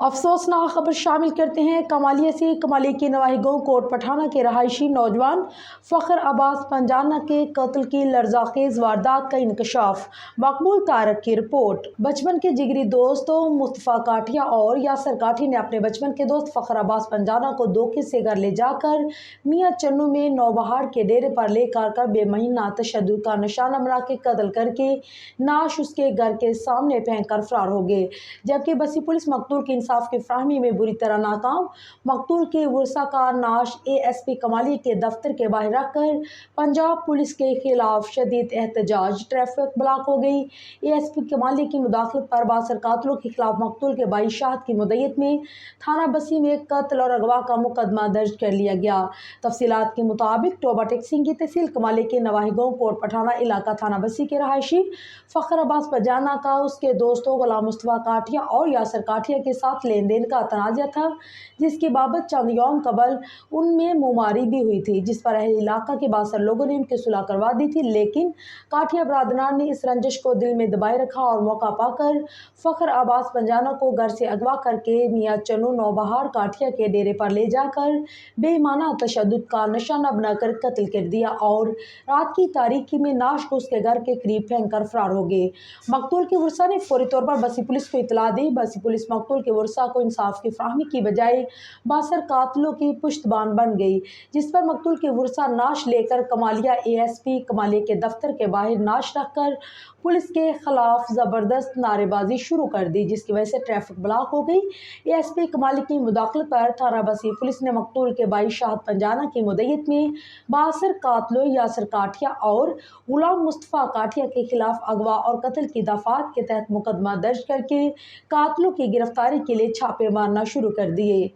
افسوسناک خبر شامل کرتے ہیں کمالیہ سے۔ کمالیہ کے نواحی گاؤں کوٹ پٹھانہ کے رہائشی نوجوان فخر عباس پنجانہ کے قتل کی لرزانخیز واردات کا انکشاف۔ مقبول طارق کی رپورٹ۔ بچپن کے جگری دوستوں مصطفیٰ کاٹھیا اور یاسر کاٹھی نے اپنے بچپن کے دوست فخر عباس پنجانہ کو دھوکے سے گھر لے جا کر میاں چنو میں نوبہار کے ڈیرے پر لے کر بے معنی تشدد کا نشانہ بنا کے قتل کر کے نعش اس کے گھر کے سامنے پھینک کر فرار ہو گئے، جبکہ بسی پولیس مقتول کے انصاف کی فراہمی میں بری طرح ناکام۔ مقتول کے ورثاء کا نعش ASP کمالیہ کے دفتر کے باہر رکھ کر پنجاب پولیس کے خلاف شدید احتجاج۔ ٹریفک بلاک ہو گئی۔ ASP کمالیہ کی مداخلت پر بااثر قاتلوں کے خلاف مقتول کے بھائی شاہد کی مدعیت میں تھانہ بسی میں قتل اور اغوا کا مقدمہ درج کر لیا گیا۔ تفصیلات کے مطابق ٹوبہ ٹیکسنگ کی تحصیل کمالیہ کے نواحی گاؤں کوٹ پٹھانہ علاقہ تھانہ بسی کے رہائشی فخر عباس پنجانہ کا اس کے دوستوں غلام مصطفیٰ کاٹھیا اور یاسر کاٹھیا کے ساتھ لین دین کا تنازعہ تھا، جس کی بابت چند یوم قبل ان میں منہماری بھی ہوئی تھی، جس پر اہل علاقہ کے بااثر لوگوں نے ان کی صلح کروا دی تھی، لیکن کاٹھیا برادران نے اس رنجش کو دل میں دبائے رکھا اور موقع پا کر فخر عباس پنجانہ کو گھر سے اغوا کر کے میاں چنو نوبہار کاٹھیا کے ڈیرے پر لے جا کر بے معنی تشدد کا نشانہ بنا کر قتل کر دیا اور رات کی تاریکی میں نعش کو اس کے گھر کے قریب پھینک کر فرار ہو گئے۔ مقتول کے ورثاء نے فوری طور پر بسی پولیس کو اطلاع دی۔ بسی پولیس مقتول کے ورثاء کو انصاف کی فراہمی کی بجائے بااثر قاتلوں کی پشتبان بن گئی، جس پر مقتول کے ورثاء نعش لے کر کمالیہ ASP کمالیہ کے دفتر کے باہر نعش رکھ کر پولیس کے خلاف زبردست نعرے بازی شروع کر دی، جس کی وجہ سے ٹریفک بلاک ہو گئی۔ ASP کمالیہ کی مداخلت پر تھانہ بسی پولیس نے مقتول کے بھائی شاہد پنجانہ کی مدعیت میں بااثر قاتلوں یاسر کاٹھیا اور غلام مصطفیٰ کاٹھیا کے خلاف اغوا اور قتل کی دفعات کے تحت مقدمہ درج کر کے قاتلوں کی گرفتاری کے لیے چھاپے مارنا شروع کر دیے۔